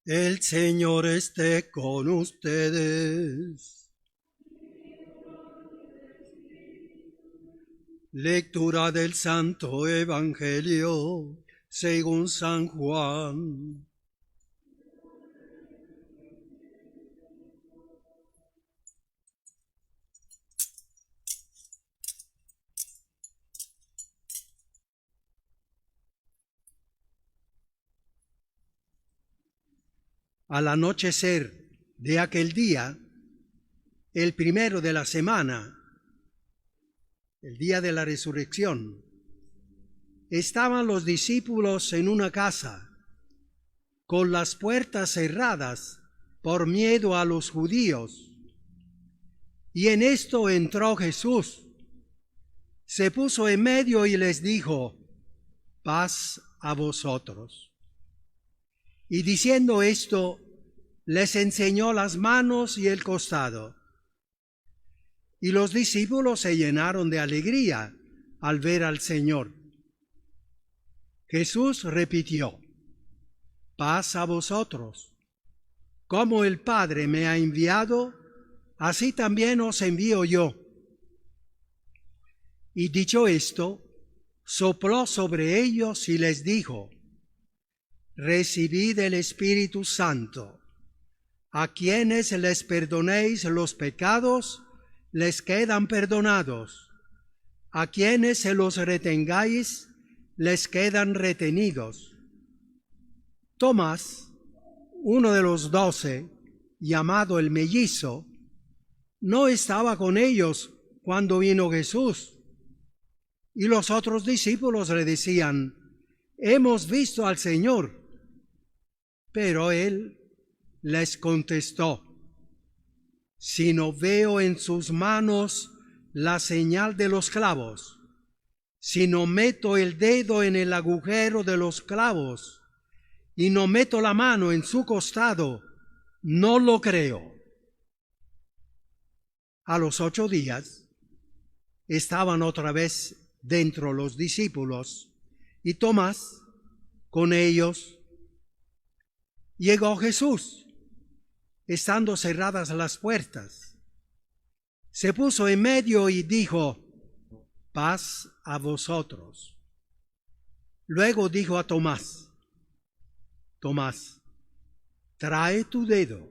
El Señor esté con ustedes. Lectura del Santo Evangelio según San Juan. Al anochecer de aquel día, el primero de la semana, el día de la resurrección, estaban los discípulos en una casa, con las puertas cerradas por miedo a los judíos. Y en esto entró Jesús, se puso en medio y les dijo: paz a vosotros. Y diciendo esto, les enseñó las manos y el costado. Y los discípulos se llenaron de alegría al ver al Señor. Jesús repitió: paz a vosotros. Como el Padre me ha enviado, así también os envío yo. Y dicho esto, sopló sobre ellos y les dijo: recibid el Espíritu Santo. A quienes les perdonéis los pecados, les quedan perdonados. A quienes se los retengáis, les quedan retenidos. Tomás, uno de los 12, llamado el mellizo, no estaba con ellos cuando vino Jesús. Y los otros discípulos le decían: hemos visto al Señor. Pero él les contestó: si no veo en sus manos la señal de los clavos, si no meto el dedo en el agujero de los clavos y no meto la mano en su costado, no lo creo. A los 8 días estaban otra vez dentro los discípulos y Tomás con ellos. Llegó Jesús, estando cerradas las puertas. Se puso en medio y dijo: paz a vosotros. Luego dijo a Tomás: Tomás, trae tu dedo.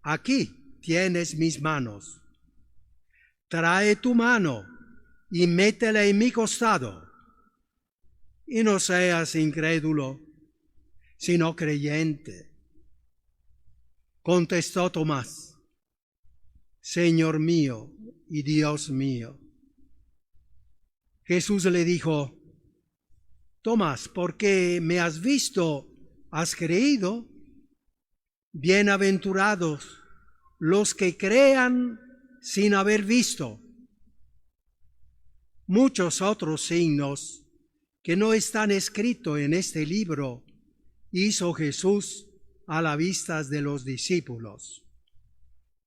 Aquí tienes mis manos. Trae tu mano y métela en mi costado. Y no seas incrédulo, sino creyente. Contestó Tomás: Señor mío y Dios mío. Jesús le dijo: Tomás, porque me has visto, has creído. Bienaventurados los que crean sin haber visto. Muchos otros signos que no están escritos en este libro hizo Jesús a la vista de los discípulos.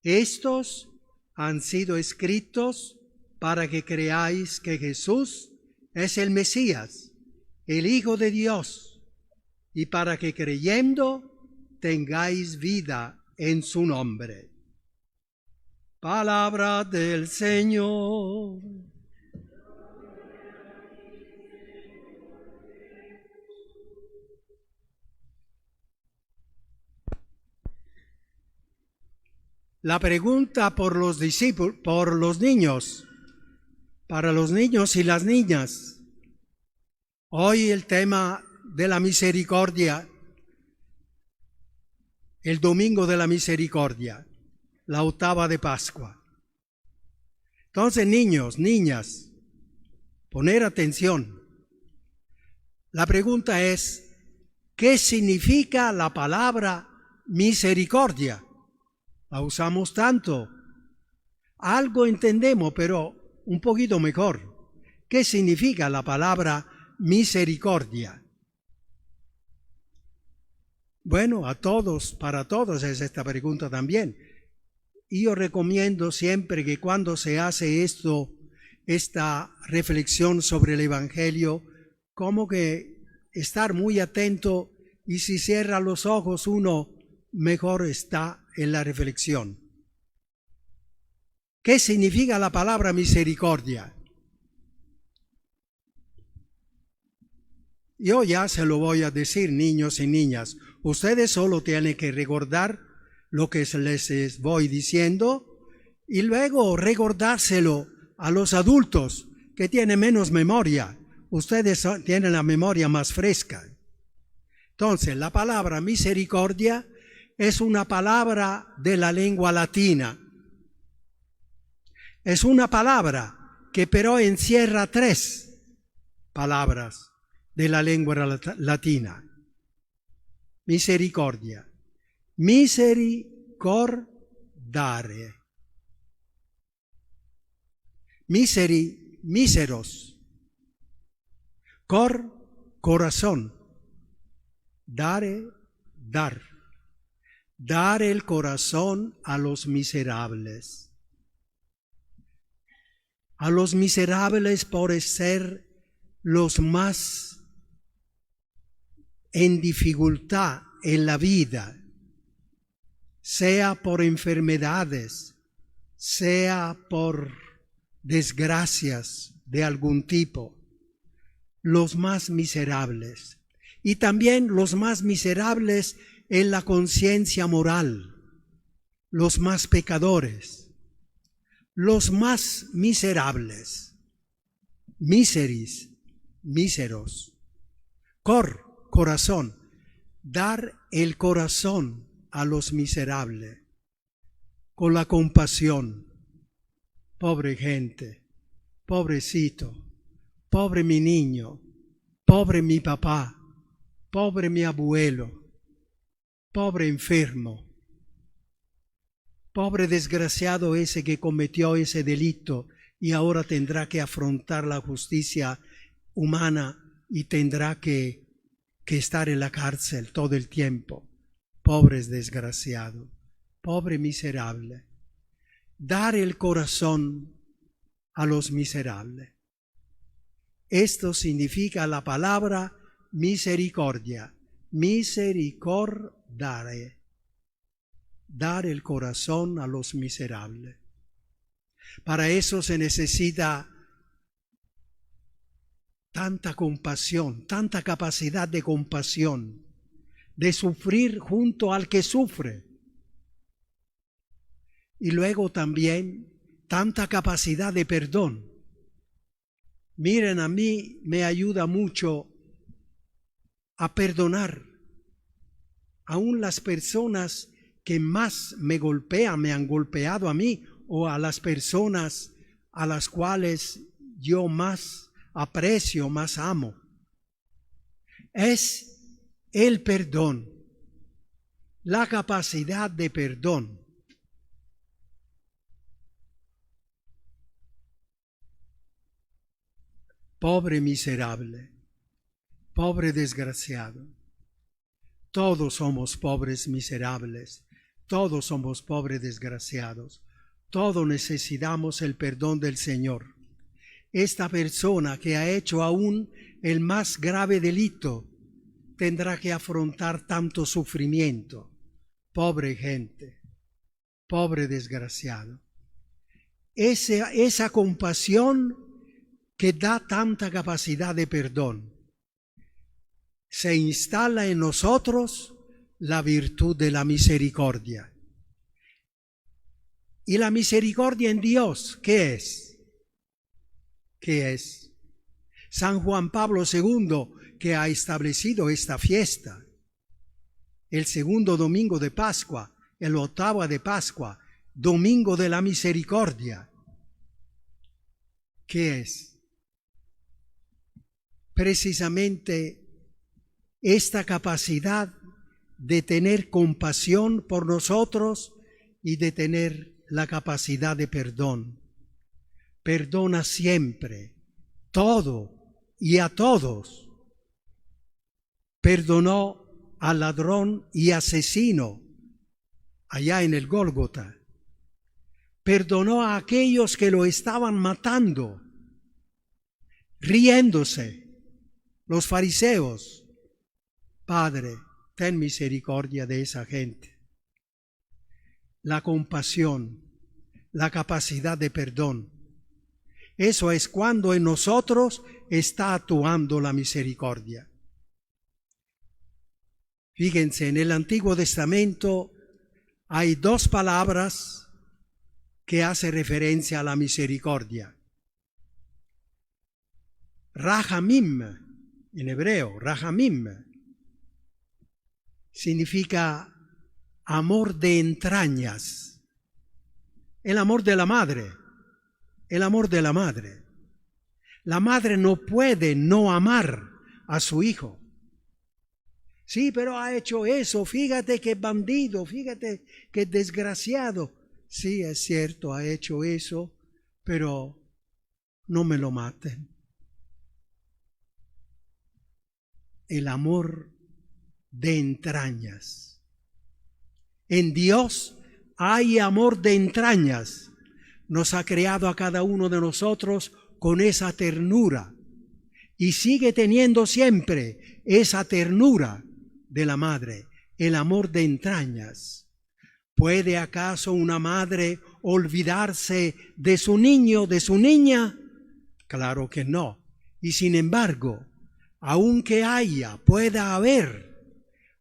Estos han sido escritos para que creáis que Jesús es el Mesías, el Hijo de Dios, y para que creyendo tengáis vida en su nombre. Palabra del Señor. La pregunta por los discípulos, por los niños, para los niños y las niñas. Hoy el tema de la misericordia, el domingo de la misericordia, la octava de Pascua. Entonces, niños, niñas, poner atención. La pregunta es: ¿qué significa la palabra misericordia? La usamos tanto. Algo entendemos, pero un poquito mejor. ¿Qué significa la palabra misericordia? Bueno, a todos, para todos es esta pregunta también. Y yo recomiendo siempre que cuando se hace esta reflexión sobre el Evangelio, como que estar muy atento y si cierra los ojos uno mejor está en la reflexión. ¿Qué significa la palabra misericordia? Yo ya se lo voy a decir, niños y niñas. Ustedes solo tienen que recordar lo que les voy diciendo y luego recordárselo a los adultos que tienen menos memoria. Ustedes tienen la memoria más fresca. Entonces, la palabra misericordia es una palabra de la lengua latina. Es una palabra que pero encierra 3 palabras de la lengua latina. Misericordia. Misericordare. Míseros. Corazón. Dare, dar. Dar el corazón a los miserables. A los miserables por ser los más en dificultad en la vida, sea por enfermedades, sea por desgracias de algún tipo, los más miserables. Y también los más miserables en la conciencia moral, los más pecadores, los más miserables, míseros, corazón, dar el corazón a los miserables, con la compasión. Pobre gente, pobrecito, pobre mi niño, pobre mi papá, pobre mi abuelo, pobre enfermo, pobre desgraciado ese que cometió ese delito y ahora tendrá que afrontar la justicia humana y tendrá que estar en la cárcel todo el tiempo. Pobre desgraciado, pobre miserable. Dar el corazón a los miserables. Esto significa la palabra misericordia. Misericordare. Dar el corazón a los miserables. Para eso se necesita tanta compasión, tanta capacidad de compasión, de sufrir junto al que sufre. Y luego también tanta capacidad de perdón. Miren, a mí me ayuda mucho a perdonar. Aún las personas que más me golpean, me han golpeado a mí, o a las personas a las cuales yo más aprecio, más amo. Es el perdón, la capacidad de perdón. Pobre miserable, pobre desgraciado. Todos somos pobres miserables, todos somos pobres desgraciados, todos necesitamos el perdón del Señor. Esta persona que ha hecho aún el más grave delito tendrá que afrontar tanto sufrimiento. Pobre gente, pobre desgraciado. Esa compasión que da tanta capacidad de perdón, se instala en nosotros la virtud de la misericordia. ¿Y la misericordia en Dios qué es? ¿Qué es? San Juan Pablo II, que ha establecido esta fiesta, el segundo domingo de Pascua, el octavo de Pascua, domingo de la misericordia. ¿Qué es? Precisamente esta capacidad de tener compasión por nosotros y de tener la capacidad de perdón. Perdona siempre, todo y a todos. Perdonó al ladrón y asesino allá en el Gólgota. Perdonó a aquellos que lo estaban matando, riéndose, los fariseos. Padre, ten misericordia de esa gente. La compasión, la capacidad de perdón. Eso es cuando en nosotros está actuando la misericordia. Fíjense, en el Antiguo Testamento hay dos palabras que hacen referencia a la misericordia. Rahamim, en hebreo, Rahamim, significa amor de entrañas. El amor de la madre, el amor de la madre. La madre no puede no amar a su hijo. Sí, pero ha hecho eso, fíjate qué bandido, fíjate qué desgraciado. Sí, es cierto, ha hecho eso, pero no me lo maten. El amor de entrañas. En Dios hay amor de entrañas. Nos ha creado a cada uno de nosotros con esa ternura y sigue teniendo siempre esa ternura de la madre, el amor de entrañas. ¿Puede acaso una madre olvidarse de su niño, de su niña? Claro que no. Y sin embargo, aunque pueda haber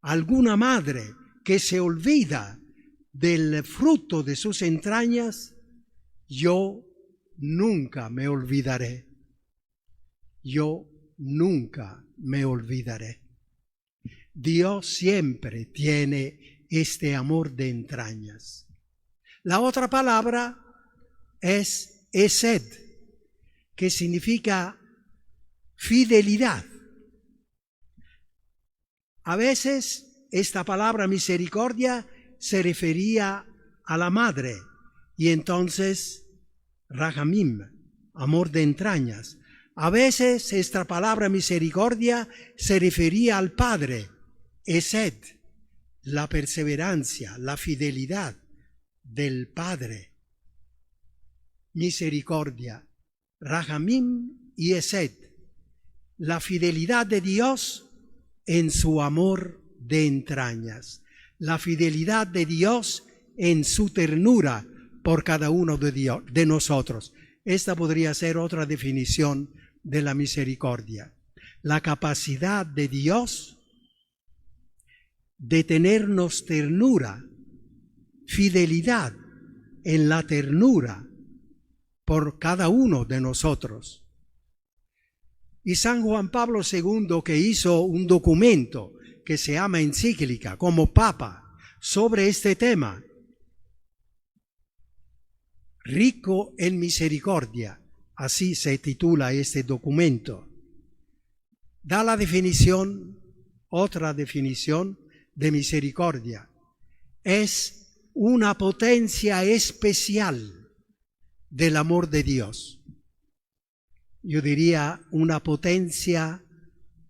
alguna madre que se olvida del fruto de sus entrañas, yo nunca me olvidaré. Yo nunca me olvidaré. Dios siempre tiene este amor de entrañas. La otra palabra es esed, que significa fidelidad. A veces esta palabra misericordia se refería a la madre y entonces Rahamim, amor de entrañas. A veces esta palabra misericordia se refería al padre, esed, la perseverancia, la fidelidad del padre. Misericordia, Rahamim y esed, la fidelidad de Dios en su amor de entrañas, la fidelidad de Dios en su ternura por cada uno de nosotros. Esta podría ser otra definición de la misericordia. La capacidad de Dios de tenernos ternura, fidelidad en la ternura por cada uno de nosotros. Y San Juan Pablo II, que hizo un documento que se llama encíclica como Papa sobre este tema, rico en misericordia, así se titula este documento, da la definición, otra definición de misericordia. Es una potencia especial del amor de Dios. Yo diría una potencia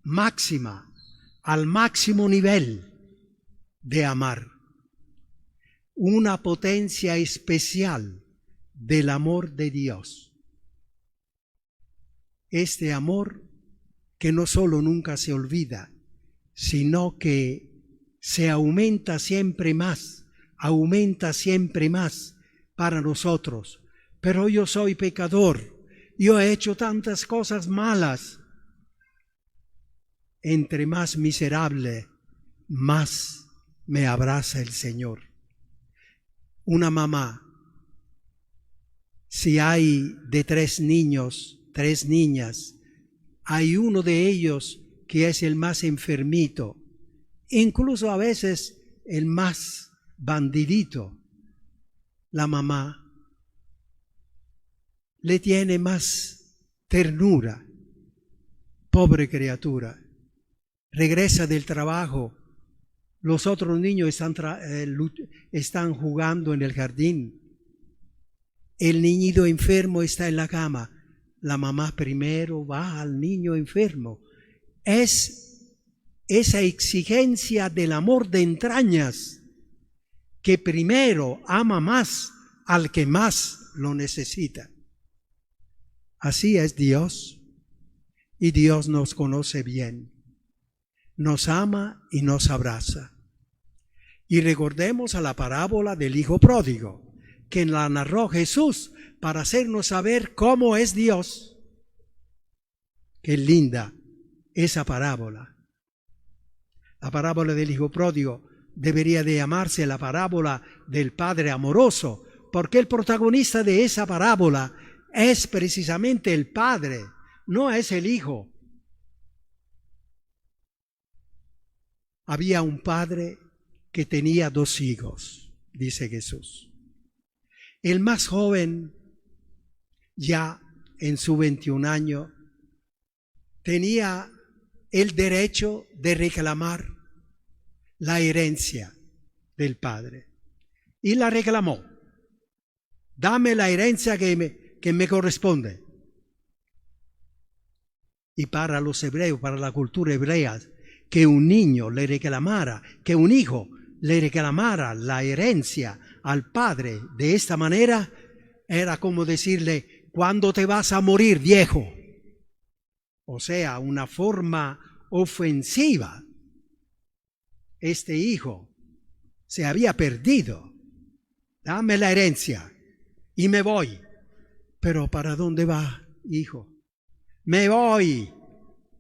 máxima, al máximo nivel de amar. Una potencia especial del amor de Dios. Este amor que no solo nunca se olvida, sino que se aumenta siempre más para nosotros. Pero yo soy pecador, yo he hecho tantas cosas malas. Entre más miserable, más me abraza el Señor. Una mamá, si hay de 3 niños, 3 niñas, hay uno de ellos que es el más enfermito, incluso a veces el más bandidito. La mamá le tiene más ternura. Pobre criatura, regresa del trabajo, los otros niños están jugando en el jardín, el niñito enfermo está en la cama, la mamá primero va al niño enfermo. Es esa exigencia del amor de entrañas que primero ama más al que más lo necesita. Así es Dios, y Dios nos conoce bien. nos ama y nos abraza. Y recordemos a la parábola del Hijo Pródigo, que la narró Jesús para hacernos saber cómo es Dios. Qué linda esa parábola. La parábola del Hijo Pródigo debería de llamarse la parábola del Padre amoroso, porque el protagonista de esa parábola es precisamente el Padre, no es el Hijo. Había un padre que tenía 2 hijos, dice Jesús. El más joven, ya en su 21 año, tenía el derecho de reclamar la herencia del padre. Y la reclamó. Dame la herencia que me corresponde. Y para los hebreos, para la cultura hebrea, que un niño le reclamara, que un hijo le reclamara la herencia al padre de esta manera, era como decirle, ¿cuándo te vas a morir, viejo? O sea, una forma ofensiva. Este hijo se había perdido. Dame la herencia y me voy. Pero ¿para dónde va, hijo? Me voy.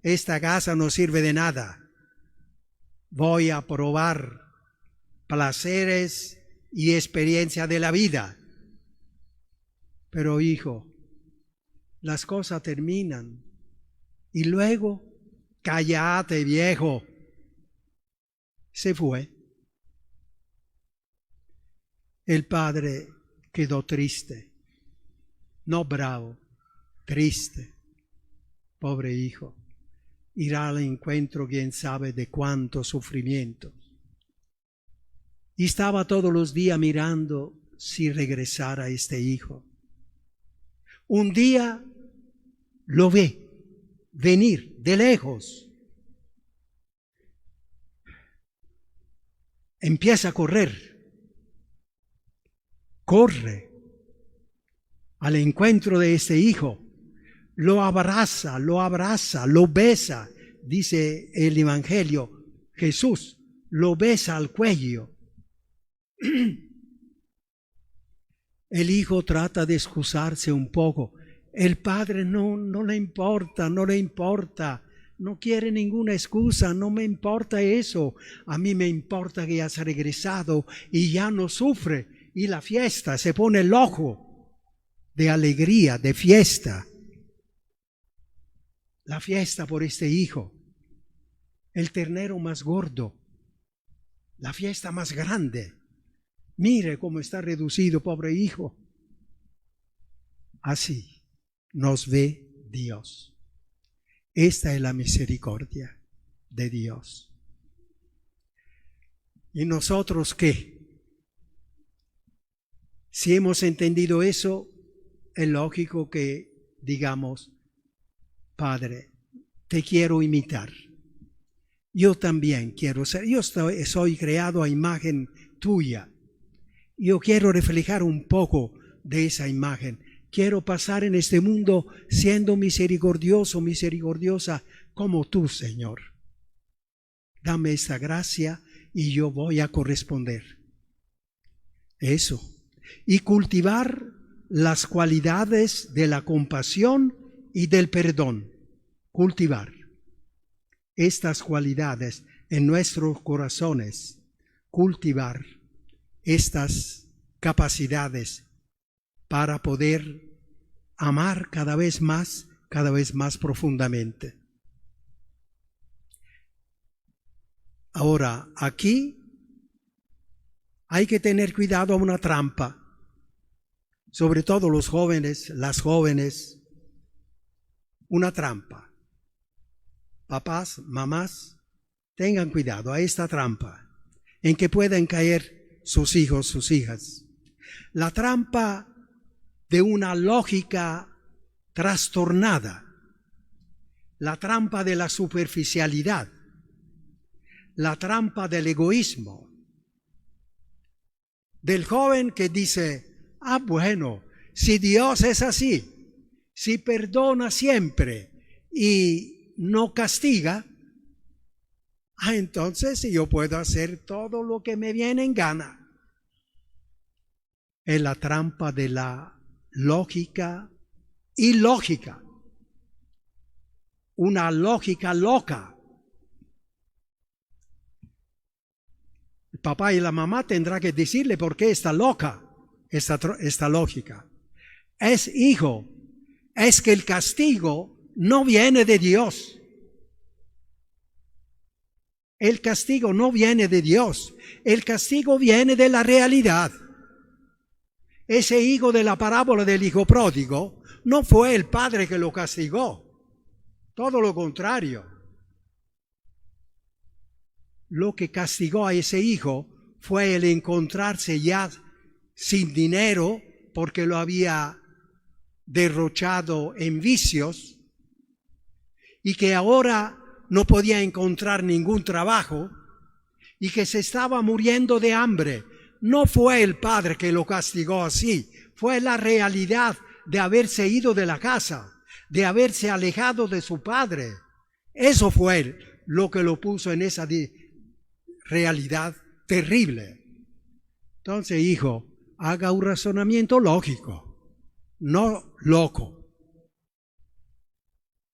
Esta casa no sirve de nada. Voy a probar placeres y experiencia de la vida. Pero hijo, las cosas terminan. Y luego, cállate, viejo. Se fue. El padre quedó triste, no bravo, triste. Pobre hijo, irá al encuentro quién sabe de cuánto sufrimiento. Y estaba todos los días mirando si regresara este hijo. Un día lo ve venir de lejos. Empieza a correr. Corre al encuentro de este hijo. Lo abraza, lo besa. Dice el Evangelio, Jesús lo besa al cuello. El hijo trata de excusarse un poco. El padre no le importa, no quiere ninguna excusa, no me importa eso. A mí me importa que has regresado y ya no sufre. Y la fiesta se pone loco de alegría, de fiesta. La fiesta por este hijo, el ternero más gordo, la fiesta más grande. Mire cómo está reducido, pobre hijo. Así nos ve Dios. Esta es la misericordia de Dios. ¿Y nosotros qué? Si hemos entendido eso, es lógico que digamos, Padre, te quiero imitar. Yo también quiero ser, soy creado a imagen tuya. Yo quiero reflejar un poco de esa imagen. Quiero pasar en este mundo siendo misericordioso, misericordiosa como tú, Señor. Dame esta gracia y yo voy a corresponder. Eso. Y cultivar las cualidades de la compasión y del perdón. Cultivar estas cualidades en nuestros corazones. Cultivar estas capacidades para poder amar cada vez más profundamente. Ahora, aquí hay que tener cuidado a una trampa, sobre todo los jóvenes, las jóvenes, una trampa. Papás, mamás, tengan cuidado a esta trampa en que pueden caer sus hijos, sus hijas. La trampa de una lógica trastornada, la trampa de la superficialidad, la trampa del egoísmo, del joven que dice, bueno, si Dios es así, si perdona siempre y no castiga, Entonces yo puedo hacer todo lo que me viene en gana. Es la trampa de la lógica ilógica. Una lógica loca. El papá y la mamá tendrán que decirle por qué está loca esta lógica. Es hijo. Es que el castigo no viene de Dios. El castigo no viene de Dios. El castigo viene de la realidad. Ese hijo de la parábola del hijo pródigo no fue el padre que lo castigó. Todo lo contrario. Lo que castigó a ese hijo fue el encontrarse ya sin dinero porque lo había derrochado en vicios y que ahora no podía encontrar ningún trabajo y que se estaba muriendo de hambre. No fue el padre que lo castigó así, fue la realidad de haberse ido de la casa, de haberse alejado de su padre. Eso fue lo que lo puso en esa realidad terrible. Entonces, hijo, haga un razonamiento lógico, no loco.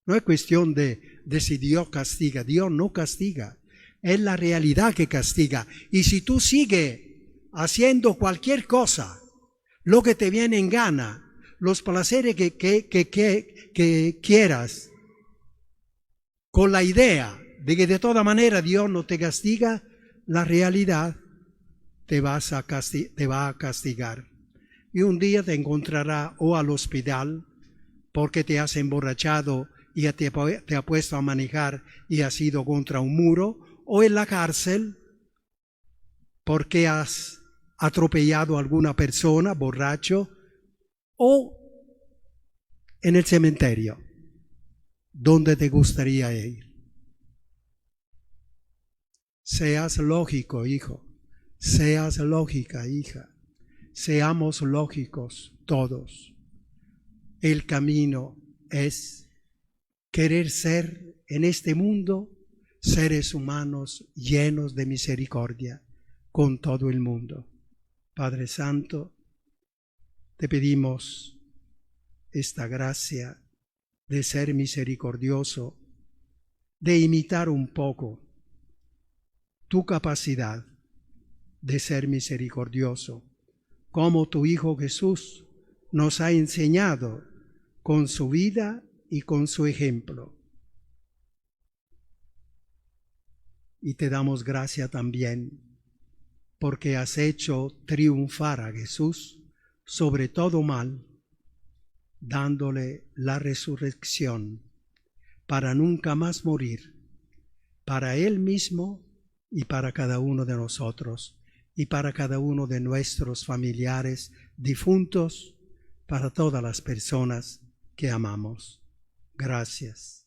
No es cuestión de si Dios castiga. Dios no castiga. Es la realidad que castiga. Y si tú sigues haciendo cualquier cosa, lo que te viene en gana, los placeres que quieras, con la idea de que de toda manera Dios no te castiga, la realidad te va a castigar. Y un día te encontrará o al hospital porque te has emborrachado y te ha puesto a manejar y has ido contra un muro, o en la cárcel porque has atropellado a alguna persona, borracho, o en el cementerio, donde te gustaría ir. Seas lógico, hijo. Seas lógica, hija. Seamos lógicos todos. El camino es querer ser en este mundo seres humanos llenos de misericordia con todo el mundo. Padre Santo, te pedimos esta gracia de ser misericordioso, de imitar un poco tu capacidad de ser misericordioso, como tu Hijo Jesús nos ha enseñado con su vida y con su ejemplo. Y te damos gracia también porque has hecho triunfar a Jesús sobre todo mal, dándole la resurrección para nunca más morir, para Él mismo y para cada uno de nosotros, y para cada uno de nuestros familiares difuntos, para todas las personas que amamos. Gracias.